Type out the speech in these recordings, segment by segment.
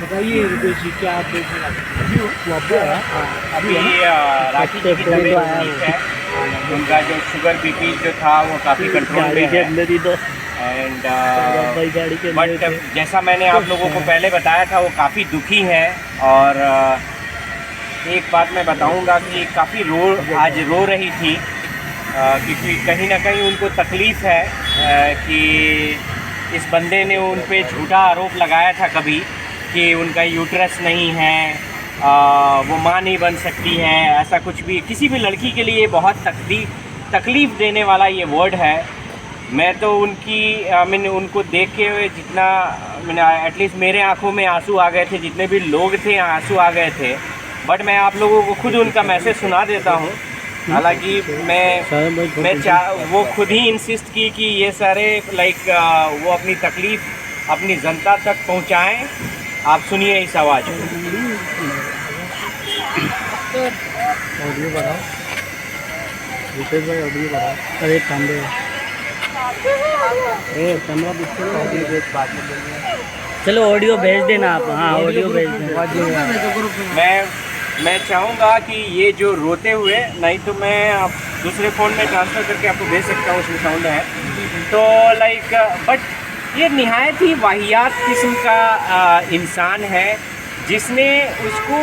बताइए रुपेश जी, क्या आप देखने अभी राखी जी की तबीयत ठीक है। उनका जो शुगर बीपी जो था वो काफ़ी कंट्रोल में है। एंड बट जैसा मैंने आप लोगों को पहले बताया था, वो काफ़ी दुखी है। और एक बात मैं बताऊंगा कि काफ़ी आज रो रही थी, क्योंकि कहीं ना कहीं उनको तकलीफ़ है कि इस बंदे ने उन पे झूठा आरोप लगाया था कभी कि उनका यूट्रस नहीं है, वो माँ नहीं बन सकती है। ऐसा कुछ भी किसी भी लड़की के लिए बहुत तकलीफ़ देने वाला ये वर्ड है। मैं तो उनकी मैंने उनको देख के जितना मैंने एटलीस्ट मेरे आंखों में आंसू आ गए थे, जितने भी लोग थे आंसू आ गए थे। बट मैं आप लोगों को खुद उनका मैसेज सुना देता हूँ। हालांकि वो खुद ही इंसिस्ट की कि ये सारे वो अपनी तकलीफ़ अपनी जनता तक पहुँचाएँ। आप सुनिए इस आवाज़ को। ऑडियो बढ़ाओ रुपेश भाई, ऑडियो बढ़ाओ। अरे कैमरे कैमरा ऑडियो भेज बाद में बोलिए। चलो ऑडियो भेज देना आप। हाँ ऑडियो भेज देना। मैं चाहूँगा कि ये जो रोते हुए, नहीं तो मैं आप दूसरे फ़ोन में ट्रांसफ़र करके आपको भेज सकता हूँ, उसमें साउंड है तो बट ये निहायत ही वाहियात किस्म का इंसान है, जिसने उसको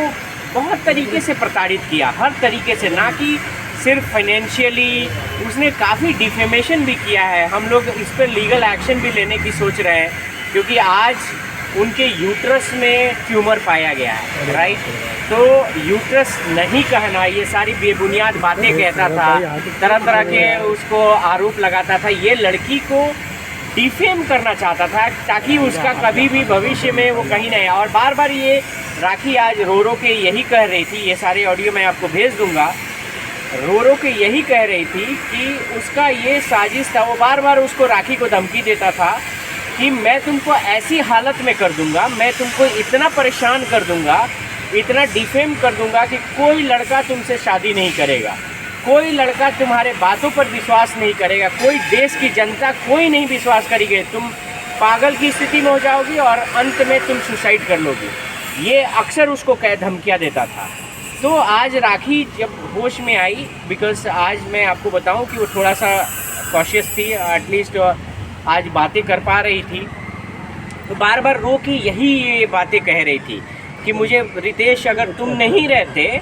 बहुत तरीके से प्रताड़ित किया, हर तरीके से, ना कि सिर्फ फाइनेंशियली। उसने काफ़ी डिफेमेशन भी किया है। हम लोग इस पर लीगल एक्शन भी लेने की सोच रहे हैं, क्योंकि आज उनके यूट्रस में ट्यूमर पाया गया है, राइट। तो यूट्रस नहीं कहना, ये सारी बेबुनियाद बातें कहता था, तरह तरह के उसको आरोप लगाता था, ये लड़की को डिफेम करना चाहता था ताकि उसका कभी भी भविष्य में वो कहीं नहीं। और बार बार ये राखी आज रो रो के यही कह रही थी, ये सारे ऑडियो मैं आपको भेज दूंगा, रो रो के यही कह रही थी कि उसका ये साजिश था। वो बार बार उसको राखी को धमकी देता था कि मैं तुमको ऐसी हालत में कर दूंगा, मैं तुमको इतना परेशान कर दूंगा, इतना डिफेम कर दूंगा कि कोई लड़का तुमसे शादी नहीं करेगा, कोई लड़का तुम्हारे बातों पर विश्वास नहीं करेगा, कोई देश की जनता कोई नहीं विश्वास करेगी, तुम पागल की स्थिति में हो जाओगी और अंत में तुम सुसाइड कर लोगी। ये अक्सर उसको धमकियाँ देता था। तो आज राखी जब होश में आई, बिकॉज आज मैं आपको बताऊं कि वो थोड़ा सा कॉशियस थी, एटलीस्ट आज बातें कर पा रही थी, तो बार बार रो के यही ये बातें कह रही थी कि मुझे रितेश, अगर तुम नहीं रहते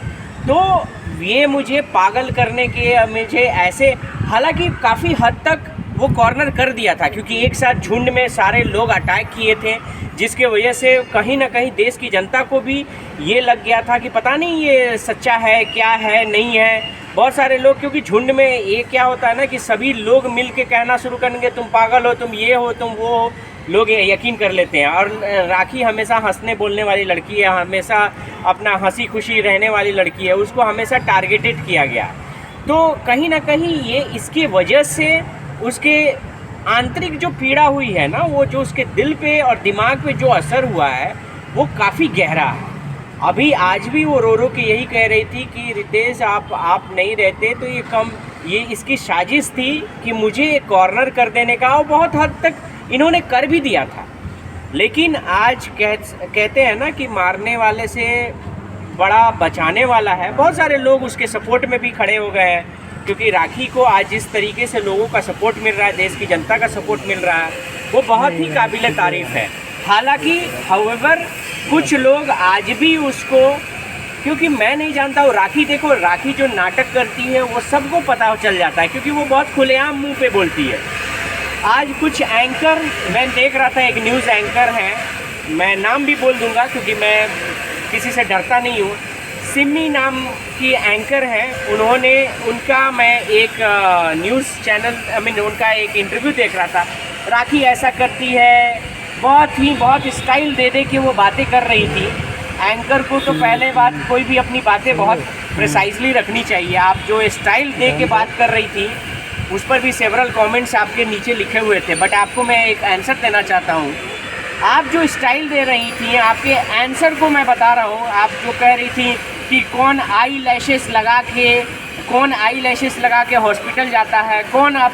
तो ये मुझे पागल करने के, मुझे ऐसे, हालांकि काफ़ी हद तक वो कॉर्नर कर दिया था, क्योंकि एक साथ झुंड में सारे लोग अटैक किए थे, जिसके वजह से कहीं ना कहीं देश की जनता को भी ये लग गया था कि पता नहीं ये सच्चा है, क्या है, नहीं है। बहुत सारे लोग, क्योंकि झुंड में ये क्या होता है ना कि सभी लोग मिल के कहना शुरू करेंगे तुम पागल हो, तुम ये हो, तुम वो हो, लोग यकीन कर लेते हैं। और राखी हमेशा हंसने बोलने वाली लड़की है, हमेशा अपना हंसी खुशी रहने वाली लड़की है, उसको हमेशा टारगेटेड किया गया। तो कहीं ना कहीं ये इसके वजह से उसके आंतरिक जो पीड़ा हुई है ना, वो जो उसके दिल पे और दिमाग पे जो असर हुआ है वो काफ़ी गहरा है। अभी आज भी वो रो रो के यही कह रही थी कि रितेश आप नहीं रहते तो ये इसकी साजिश थी कि मुझे कॉर्नर कर देने का, और बहुत हद तक इन्होंने कर भी दिया था। लेकिन आज कहते हैं ना कि मारने वाले से बड़ा बचाने वाला है। बहुत सारे लोग उसके सपोर्ट में भी खड़े हो गए हैं, क्योंकि राखी को आज जिस तरीके से लोगों का सपोर्ट मिल रहा है, देश की जनता का सपोर्ट मिल रहा है, वो बहुत ही काबिल तारीफ़ है। हालांकि हाउएवर कुछ लोग आज भी उसको, क्योंकि मैं नहीं जानता हूँ, राखी देखो, राखी जो नाटक करती है वो सबको पता चल जाता है, क्योंकि वो बहुत खुलेआम मुंह पे बोलती है। आज कुछ एंकर, मैं देख रहा था, एक न्यूज़ एंकर हैं, मैं नाम भी बोल दूंगा क्योंकि मैं किसी से डरता नहीं हूँ, सिमी नाम की एंकर हैं, उनका मैं एक न्यूज़ चैनल उनका एक इंटरव्यू देख रहा था। राखी ऐसा करती है, बहुत स्टाइल दे के वो बातें कर रही थी। एंकर को तो पहले बात, कोई भी अपनी बातें बहुत प्रिसाइजली रखनी चाहिए। आप जो स्टाइल दे के बात कर रही थी, उस पर भी सेवरल कमेंट्स आपके नीचे लिखे हुए थे, बट आपको मैं एक आंसर देना चाहता हूँ। आप जो स्टाइल दे रही थी, आपके आंसर को मैं बता रहा हूँ। आप जो कह रही थी कि कौन आई लैशेस लगा के हॉस्पिटल जाता है, कौन आप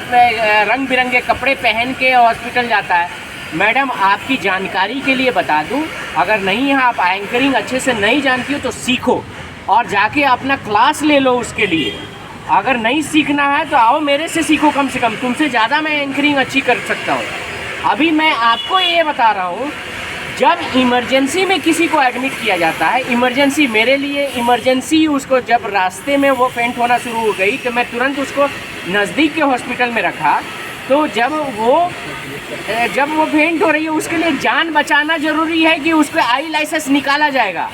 रंग बिरंगे कपड़े पहन के हॉस्पिटल जाता है, मैडम आपकी जानकारी के लिए बता दूं, अगर नहीं है आप एंकरिंग अच्छे से नहीं जानती हो तो सीखो और जाके अपना क्लास ले लो उसके लिए। अगर नहीं सीखना है तो आओ मेरे से सीखो, कम से कम तुमसे ज़्यादा मैं एंकरिंग अच्छी कर सकता हूँ। अभी मैं आपको ये बता रहा हूँ, जब इमरजेंसी में किसी को एडमिट किया जाता है, इमरजेंसी मेरे लिए इमरजेंसी, उसको जब रास्ते में वो फेंट होना शुरू हो गई तो मैं तुरंत उसको नज़दीक के हॉस्पिटल में रखा। तो जब वो फेंट हो रही है उसके लिए जान बचाना ज़रूरी है कि उसको आई लाइसेंस निकाला जाएगा।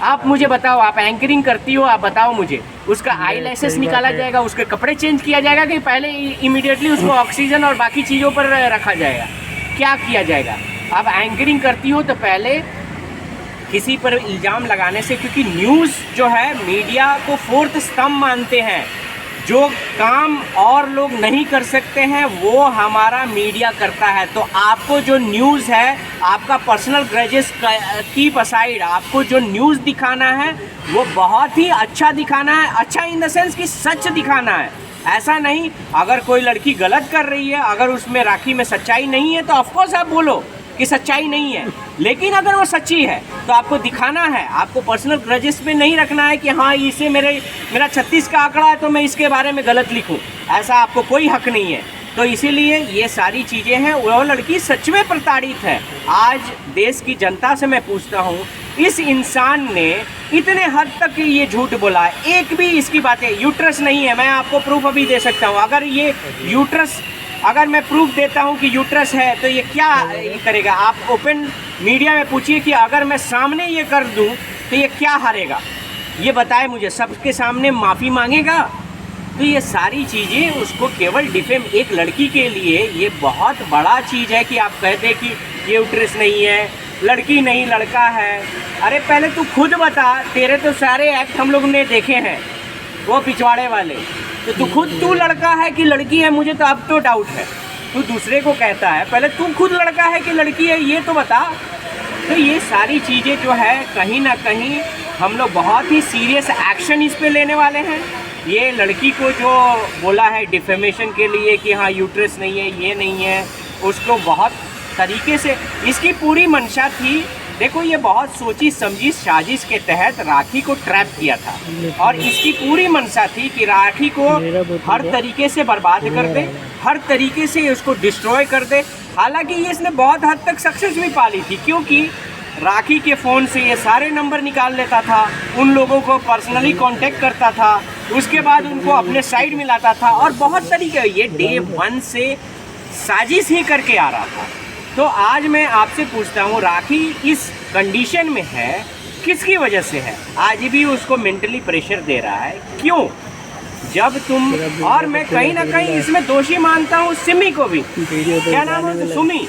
आप मुझे बताओ, आप एंकरिंग करती हो, आप बताओ मुझे, उसका आई लाइसेंस निकाला जाएगा, उसके कपड़े चेंज किया जाएगा कि पहले इमीडिएटली उसको ऑक्सीजन और बाकी चीज़ों पर रखा जाएगा, क्या किया जाएगा? आप एंकरिंग करती हो तो पहले किसी पर इल्ज़ाम लगाने से, क्योंकि न्यूज़ जो है मीडिया को फोर्थ स्तंभ मानते हैं, जो काम और लोग नहीं कर सकते हैं वो हमारा मीडिया करता है। तो आपको जो न्यूज़ है, आपका पर्सनल ग्रजेस कीप असाइड, आपको जो न्यूज़ दिखाना है वो बहुत ही अच्छा दिखाना है, अच्छा इन द सेंस कि सच दिखाना है। ऐसा नहीं, अगर कोई लड़की गलत कर रही है, अगर उसमें राखी में सच्चाई नहीं है तो ऑफकोर्स आप बोलो कि सच्चाई नहीं है, लेकिन अगर वो सच्ची है तो आपको दिखाना है। आपको पर्सनल ग्रजेस में नहीं रखना है कि हाँ इसे मेरा 36 का आंकड़ा है तो मैं इसके बारे में गलत लिखूं, ऐसा आपको कोई हक नहीं है। तो इसीलिए ये सारी चीज़ें हैं। वो लड़की सच में प्रताड़ित है। आज देश की जनता से मैं पूछता हूँ, इस इंसान ने इतने हद तक ये झूठ बोला है, एक भी इसकी बातें, यूट्रस नहीं है, मैं आपको प्रूफ अभी दे सकता हूँ। अगर ये यूट्रस, अगर मैं प्रूफ देता हूँ कि यूट्रस है तो ये क्या करेगा? आप ओपन मीडिया में पूछिए कि अगर मैं सामने ये कर दूँ तो ये क्या हारेगा, ये बताए मुझे। सबके सामने माफ़ी मांगेगा? तो ये सारी चीज़ें उसको केवल डिफेम, एक लड़की के लिए ये बहुत बड़ा चीज़ है कि आप कहते कि ये यूट्रस नहीं है, लड़की नहीं लड़का है। अरे पहले तू खुद बता, तेरे तो सारे एक्ट हम लोग ने देखे हैं वो पिछवाड़े वाले, तो तू लड़का है कि लड़की है? मुझे तो अब तो डाउट है। तू दूसरे को कहता है, पहले तू खुद लड़का है कि लड़की है ये तो बता। तो ये सारी चीज़ें जो है कहीं ना कहीं हम लोग बहुत ही सीरियस एक्शन इस पे लेने वाले हैं। ये लड़की को जो बोला है डिफेमेशन के लिए कि हाँ यूट्रस नहीं है, ये नहीं है, उसको बहुत तरीके से इसकी पूरी मंशा थी। देखो ये बहुत सोची समझी साजिश के तहत राखी को ट्रैप किया था और इसकी पूरी मंशा थी कि राखी को हर तरीके से बर्बाद कर दे, हर तरीके से उसको डिस्ट्रॉय कर दे। हालांकि ये इसने बहुत हद तक सक्सेस भी पाली थी, क्योंकि राखी के फ़ोन से ये सारे नंबर निकाल लेता था, उन लोगों को पर्सनली कांटेक्ट करता था, उसके बाद उनको अपने साइड में लाता था और बहुत तरीके, ये डे 1 से साजिश ही करके आ रहा था। तो आज मैं आपसे पूछता हूँ, राखी इस कंडीशन में है किसकी वजह से है? आज भी उसको मेंटली प्रेशर दे रहा है, क्यों? जब तुम, और मैं कहीं ना कहीं इसमें दोषी मानता हूँ सिमी को भी। क्या नाम है? सुमी,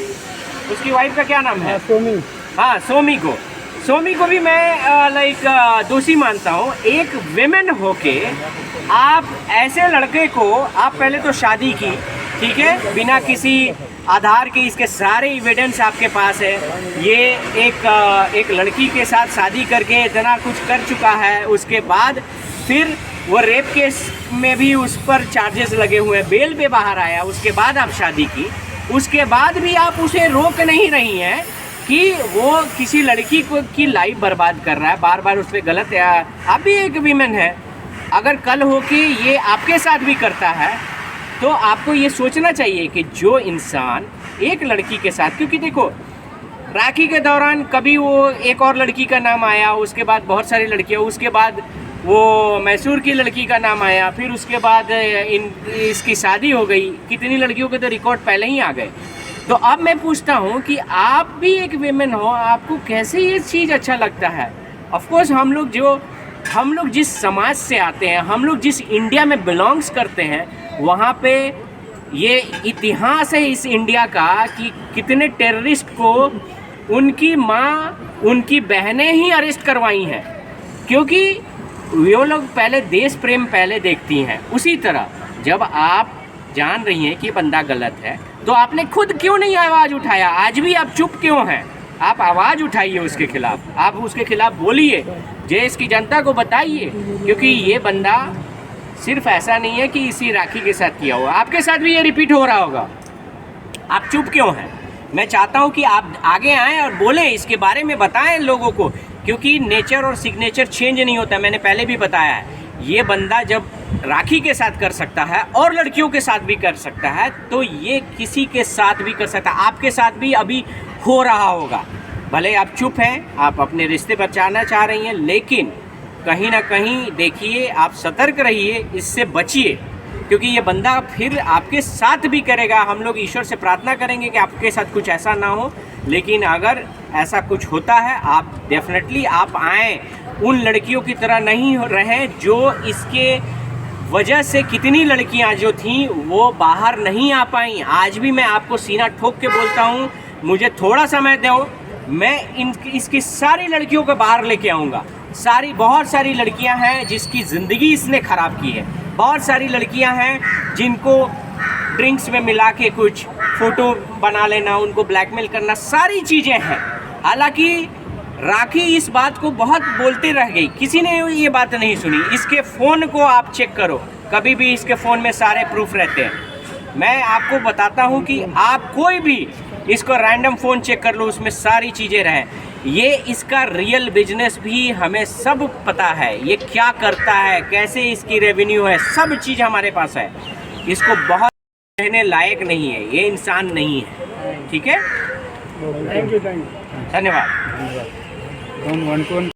उसकी वाइफ का क्या नाम है? सोमी। हाँ, सोमी को भी मैं दोषी मानता हूँ। एक विमेन होके आप ऐसे लड़के को, आप पहले तो शादी की, ठीक है, बिना किसी आधार के, इसके सारे एविडेंस आपके पास है। ये एक लड़की के साथ शादी करके इतना कुछ कर चुका है, उसके बाद फिर वो रेप केस में भी उस पर चार्जेस लगे हुए हैं, बेल पे बाहर आया, उसके बाद आप शादी की, उसके बाद भी आप उसे रोक नहीं रही हैं कि वो किसी लड़की को की लाइफ बर्बाद कर रहा है, बार बार उस पर गलत है। आप भी एक वीमेन है, अगर कल हो कि ये आपके साथ भी करता है तो आपको ये सोचना चाहिए कि जो इंसान एक लड़की के साथ, क्योंकि देखो राखी के दौरान कभी वो एक और लड़की का नाम आया, उसके बाद बहुत सारी लड़कियां, उसके बाद वो मैसूर की लड़की का नाम आया, फिर उसके बाद इसकी शादी हो गई। कितनी लड़कियों के तो रिकॉर्ड पहले ही आ गए। तो अब मैं पूछता हूँ कि आप भी एक वीमेन हो, आपको कैसे ये चीज़ अच्छा लगता है? ऑफकोर्स हम लोग जिस समाज से आते हैं, हम लोग जिस इंडिया में बिलोंग्स करते हैं, वहाँ पे ये इतिहास है इस इंडिया का कि कितने टेररिस्ट को उनकी माँ, उनकी बहनें ही अरेस्ट करवाई हैं, क्योंकि वो लोग पहले देश प्रेम पहले देखती हैं। उसी तरह जब आप जान रही हैं कि बंदा गलत है तो आपने खुद क्यों नहीं आवाज़ उठाया? आज भी आप चुप क्यों हैं? आप आवाज़ उठाइए उसके खिलाफ, आप उसके खिलाफ बोलिए, देश की जनता को बताइए, क्योंकि ये बंदा सिर्फ ऐसा नहीं है कि इसी राखी के साथ किया हुआ, आपके साथ भी ये रिपीट हो रहा होगा। आप चुप क्यों हैं? मैं चाहता हूँ कि आप आगे आएँ और बोलें, इसके बारे में बताएं लोगों को, क्योंकि नेचर और सिग्नेचर चेंज नहीं होता। मैंने पहले भी बताया है, ये बंदा जब राखी के साथ कर सकता है और लड़कियों के साथ भी कर सकता है, तो ये किसी के साथ भी कर सकता है। आपके साथ भी अभी हो रहा होगा, भले आप चुप हैं, आप अपने रिश्ते बचाना चाह रही हैं, लेकिन कहीं ना कहीं देखिए, आप सतर्क रहिए, इससे बचिए, क्योंकि ये बंदा फिर आपके साथ भी करेगा। हम लोग ईश्वर से प्रार्थना करेंगे कि आपके साथ कुछ ऐसा ना हो, लेकिन अगर ऐसा कुछ होता है, आप डेफिनेटली आप आएँ, उन लड़कियों की तरह नहीं रहें जो इसके वजह से कितनी लड़कियां जो थीं वो बाहर नहीं आ पाई। आज भी मैं आपको सीना ठोक के बोलता हूँ, मुझे थोड़ा समय दो, मैं इसकी सारी लड़कियों को बाहर लेके आऊँगा। बहुत सारी लड़कियां हैं जिसकी ज़िंदगी इसने ख़राब की है, बहुत सारी लड़कियां हैं जिनको ड्रिंक्स में मिला के कुछ फ़ोटो बना लेना, उनको ब्लैकमेल करना, सारी चीज़ें हैं। हालांकि राखी इस बात को बहुत बोलते रह गई, किसी ने ये बात नहीं सुनी। इसके फ़ोन को आप चेक करो, कभी भी इसके फ़ोन में सारे प्रूफ रहते हैं। मैं आपको बताता हूँ कि आप कोई भी इसको रैंडम फ़ोन चेक कर लो, उसमें सारी चीज़ें रहें। ये इसका रियल बिजनेस भी हमें सब पता है, ये क्या करता है, कैसे इसकी रेवेन्यू है, सब चीज़ हमारे पास है। इसको बहुत कहने लायक नहीं है, ये इंसान नहीं है, ठीक है। Thank you. धन्यवाद। कौन